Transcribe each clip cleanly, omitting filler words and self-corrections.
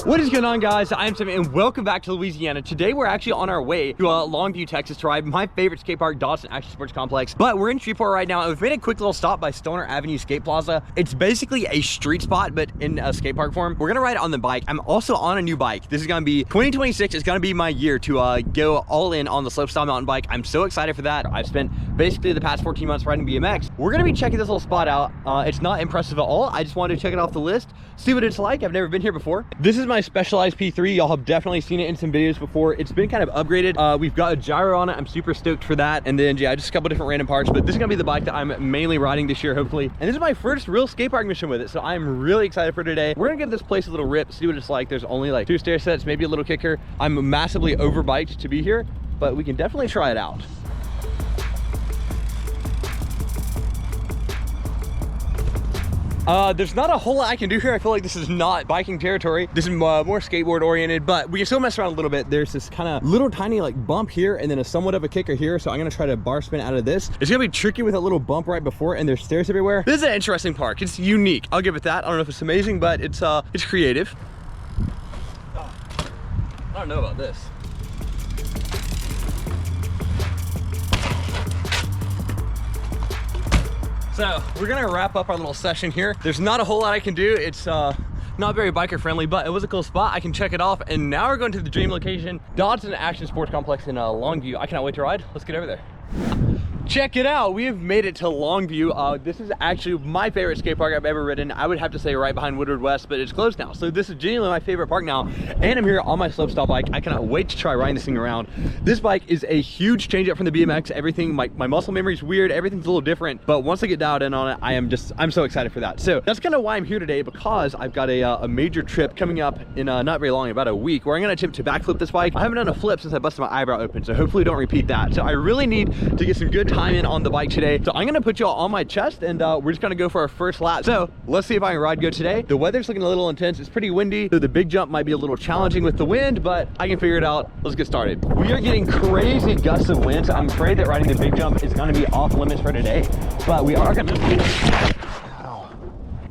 What is going on, guys? I'm Tim and welcome back to Louisiana. Today we're actually on our way to Longview, Texas to ride my favorite skate park, Dodson Action Sports Complex. But we're in Shreveport right now and we've made a quick little stop by Stoner Avenue Skate Plaza. It's basically a street spot but in a skate park form. We're gonna ride on the bike. I'm also on a new bike. This is gonna be 2026. It's gonna be my year to go all in on the slopestyle mountain bike. I'm so excited for that. I've spent basically the past 14 months riding BMX. We're gonna be checking this little spot out. It's not impressive at all. I just wanted to check it off the list, see what it's like. I've never been here before. This is my Specialized P3. Y'all have definitely seen it in some videos before. It's been kind of upgraded. We've got a gyro on it. I'm super stoked for that. And then yeah, just a couple different random parts, but this is gonna be the bike that I'm mainly riding this year, hopefully. And this is my first real skate park mission with it, so I'm really excited for today. We're gonna give this place a little rip, see what it's like. There's only like 2 stair sets, maybe a little kicker. I'm massively overbiked to be here, but we can definitely try it out. There's not a whole lot I can do here. I feel like this is not biking territory. This is more skateboard oriented, but we can still mess around a little bit. There's this kind of little tiny like bump here and then a somewhat of a kicker here. So I'm gonna try to bar spin out of this. It's gonna be tricky with a little bump right before and there's stairs everywhere. This is an interesting park. It's unique. I'll give it that. I don't know if it's amazing, but it's creative. Oh, I don't know about this. So we're gonna wrap up our little session here. There's not a whole lot I can do. It's not very biker friendly, but it was a cool spot. I can check it off. And now we're going to the dream location, Dodson Action Sports Complex in Longview. I cannot wait to ride. Let's get over there. Check it out. We have made it to Longview. This is actually my favorite skate park I've ever ridden. I would have to say right behind Woodward West, but it's closed now. So this is genuinely my favorite park now. And I'm here on my slopestyle bike. I cannot wait to try riding this thing around. This bike is a huge change up from the BMX. Everything, my muscle memory is weird. Everything's a little different. But once I get dialed in on it, I'm so excited for that. So that's kind of why I'm here today, because I've got a major trip coming up in not very long, about a week, where I'm gonna attempt to backflip this bike. I haven't done a flip since I busted my eyebrow open, so hopefully don't repeat that. So I really need to get some good time in on the bike today. So I'm gonna put y'all on my chest and we're just gonna go for our first lap. So let's see if I can ride good today. The weather's looking a little intense. It's pretty windy, so the big jump might be a little challenging with the wind, but I can figure it out. Let's get started. We are getting crazy gusts of wind, so I'm afraid that riding the big jump is gonna be off limits for today, but we are gonna...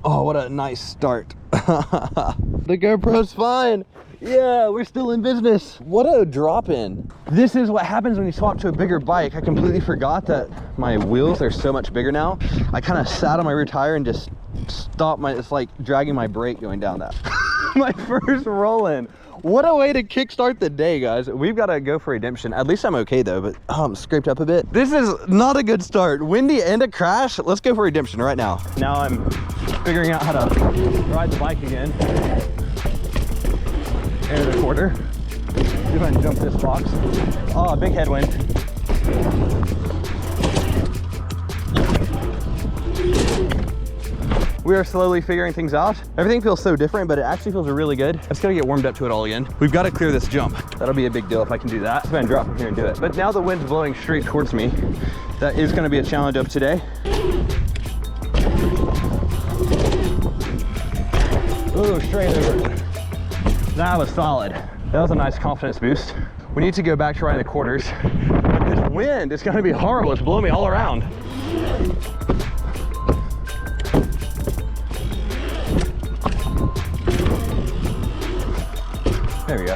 Oh, what a nice start. The GoPro's fine. Yeah, we're still in business. What a drop in. This is what happens when you swap to a bigger bike. I completely forgot that my wheels are so much bigger now. I kind of sat on my rear tire and just stopped it's like dragging my brake going down that. My first roll in. What a way to kickstart the day, guys. We've got to go for redemption. At least I'm okay though, but I'm scraped up a bit. This is not a good start. Windy and a crash. Let's go for redemption right now. Now I'm figuring out how to ride the bike again. Air the quarter. See if I can jump this box. Oh, big headwind. We are slowly figuring things out. Everything feels so different, but it actually feels really good. I just gotta get warmed up to it all again. We've got to clear this jump. That'll be a big deal if I can do that. I'm gonna drop from here and do it. But now the wind's blowing straight towards me. That is gonna be a challenge of today. Ooh, straight over. That was solid. That was a nice confidence boost. We need to go back to riding the quarters. But this wind is gonna be horrible. It's blowing me all around. There we go.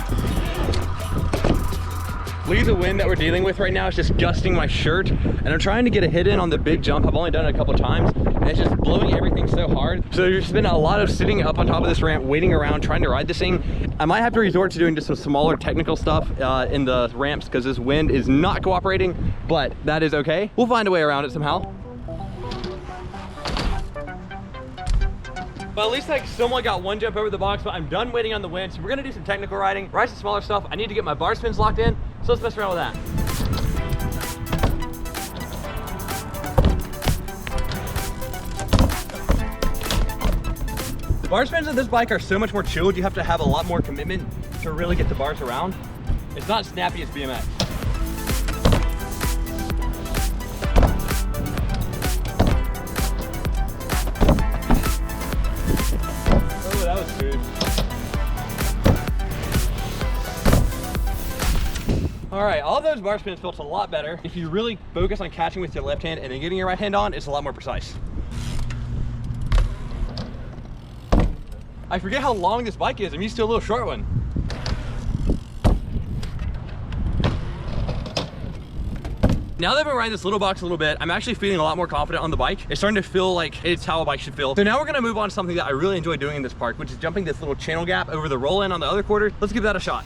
Look at the wind that we're dealing with right now. It's just gusting my shirt, and I'm trying to get a hit in on the big jump. I've only done it a couple times, and it's just blowing everything so hard. So there's been a lot of sitting up on top of this ramp, waiting around, trying to ride this thing. I might have to resort to doing just some smaller technical stuff in the ramps because this wind is not cooperating, but that is okay. We'll find a way around it somehow. Well, at least I somewhat got one jump over the box, but I'm done waiting on the wind. So we're gonna do some technical riding, ride some smaller stuff. I need to get my bar spins locked in, so let's mess around with that. The bar spins of this bike are so much more chilled. You have to have a lot more commitment to really get the bars around. It's not snappy as BMX. All right, all those bar spins felt a lot better. If you really focus on catching with your left hand and then getting your right hand on, it's a lot more precise. I forget how long this bike is. I'm used to a little short one. Now that I've been riding this little box a little bit, I'm actually feeling a lot more confident on the bike. It's starting to feel like it's how a bike should feel. So now we're gonna move on to something that I really enjoy doing in this park, which is jumping this little channel gap over the roll-in on the other quarter. Let's give that a shot.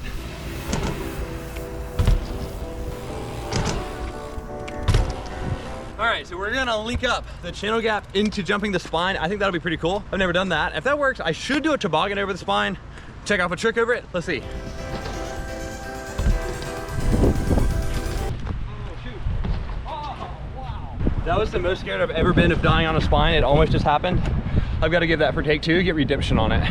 All right, so we're gonna link up the channel gap into jumping the spine. I think that'll be pretty cool. I've never done that. If that works, I should do a toboggan over the spine. Check out a trick over it. Let's see. That was the most scared I've ever been of dying on a spine. It almost just happened. I've got to give that for take 2, get redemption on it.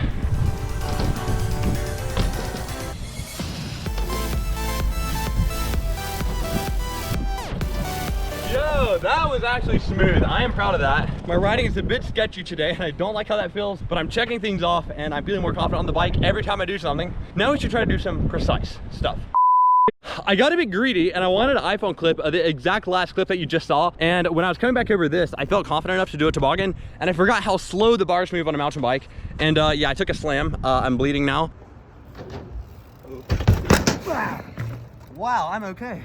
Yo, that was actually smooth. I am proud of that. My riding is a bit sketchy today and I don't like how that feels, but I'm checking things off and I'm feeling more confident on the bike every time I do something. Now we should try to do some precise stuff. I got a bit greedy and I wanted an iPhone clip of the exact last clip that you just saw. And when I was coming back over this, I felt confident enough to do a toboggan and I forgot how slow the bars move on a mountain bike. And yeah, I took a slam. I'm bleeding now. Wow, I'm okay.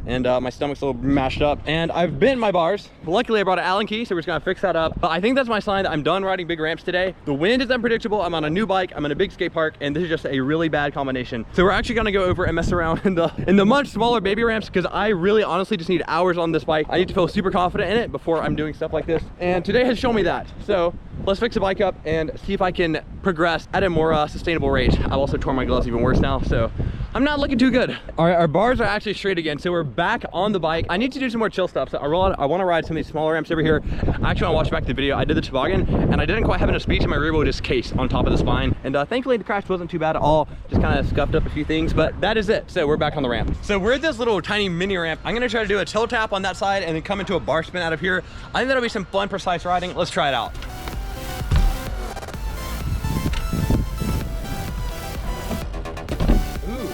And my stomach's a little mashed up and I've bent my bars. Luckily I brought an Allen key, so we're just gonna fix that up. But I think that's my sign that I'm done riding big ramps today. The wind is unpredictable. I'm on a new bike, I'm in a big skate park, and this is just a really bad combination. So we're actually gonna go over and mess around in the much smaller baby ramps because I really honestly just need hours on this bike. I need to feel super confident in it before I'm doing stuff like this. And today has shown me that. So let's fix the bike up and see if I can progress at a more sustainable rate. I've also torn my gloves even worse now, so I'm not looking too good. All right, our bars are actually straight again, so we're back on the bike. I need to do some more chill stuff, so I want to ride some of these smaller ramps over here. I actually want to watch back the video. I did the toboggan, and I didn't quite have enough speed to my rear wheel disc case on top of the spine. And thankfully, the crash wasn't too bad at all. Just kind of scuffed up a few things, but that is it. So we're back on the ramp. So we're at this little tiny mini ramp. I'm gonna try to do a toe tap on that side and then come into a bar spin out of here. I think that'll be some fun, precise riding. Let's try it out.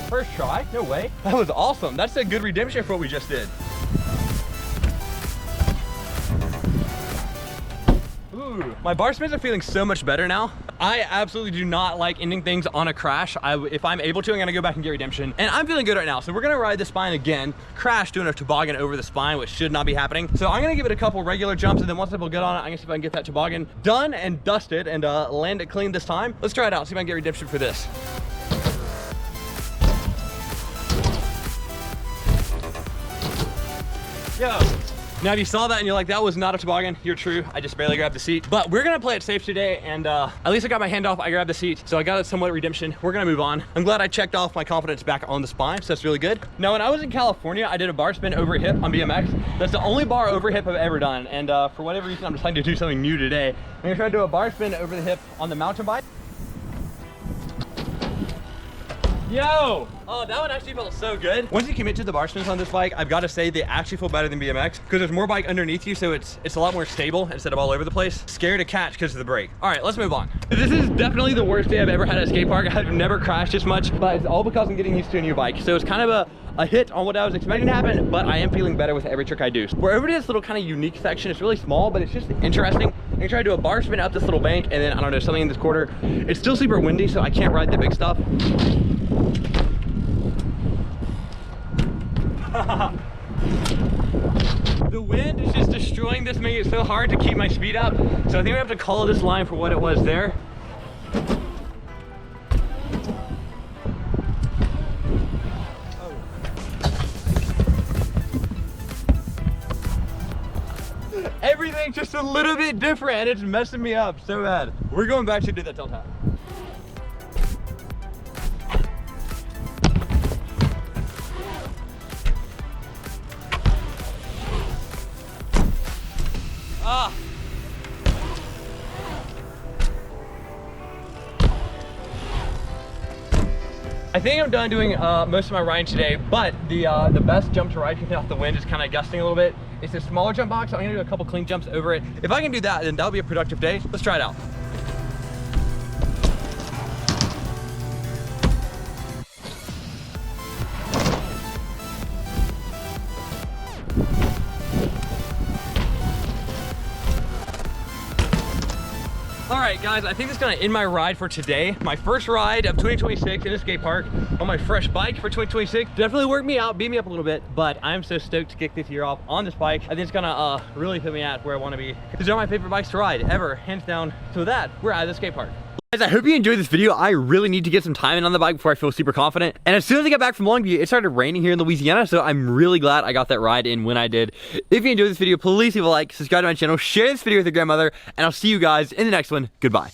First try, no way. That was awesome. That's a good redemption for what we just did. Ooh, my bar spins are feeling so much better now. I absolutely do not like ending things on a crash. If I'm able to, I'm gonna go back and get redemption. And I'm feeling good right now. So we're gonna ride the spine again, crash doing a toboggan over the spine, which should not be happening. So I'm gonna give it a couple regular jumps, and then once I feel good on it, I'm gonna see if I can get that toboggan done and dusted and land it clean this time. Let's try it out, see if I can get redemption for this. Yo. Now if you saw that and you're like, that was not a toboggan, you're true. I just barely grabbed the seat. But we're gonna play it safe today, and at least I got my hand off, I grabbed the seat, so I got it somewhat redemption. We're gonna move on. I'm glad I checked off my confidence back on the spine, so that's really good. Now when I was in California, I did a bar spin over a hip on BMX. That's the only bar over hip I've ever done, and for whatever reason, I'm deciding to do something new today. I'm gonna try to do a bar spin over the hip on the mountain bike. Yo! Oh, that one actually felt so good. Once you commit to the bar spins on this bike, I've got to say they actually feel better than BMX because there's more bike underneath you, so it's a lot more stable instead of all over the place. Scary to catch because of the brake. All right, let's move on. This is definitely the worst day I've ever had at a skate park. I've never crashed this much, but it's all because I'm getting used to a new bike. So it's kind of a hit on what I was expecting to happen, but I am feeling better with every trick I do. We're over to this little kind of unique section. It's really small, but it's just interesting. I'm gonna try to do a bar spin up this little bank, and then I don't know, something in this quarter. It's still super windy, so I can't ride the big stuff. The wind is just destroying this, making it so hard to keep my speed up. So I think we have to call this line for what it was there. Everything's just a little bit different and it's messing me up so bad. We're going back to do that tail tap. I think I'm done doing most of my riding today, but the best jump to ride kicking off the wind is kind of gusting a little bit. It's a smaller jump box, so I'm gonna do a couple clean jumps over it. If I can do that, then that'll be a productive day. Let's try it out. All right, guys, I think this is gonna end my ride for today. My first ride of 2026 in a skate park on my fresh bike for 2026. Definitely worked me out, beat me up a little bit, but I'm so stoked to kick this year off on this bike. I think it's gonna really put me at where I wanna be. These are my favorite bikes to ride ever, hands down. So with that, we're at the skate park. Guys, I hope you enjoyed this video. I really need to get some time in on the bike before I feel super confident. And as soon as I got back from Longview, it started raining here in Louisiana, so I'm really glad I got that ride in when I did. If you enjoyed this video, please leave a like, subscribe to my channel, share this video with your grandmother, and I'll see you guys in the next one. Goodbye.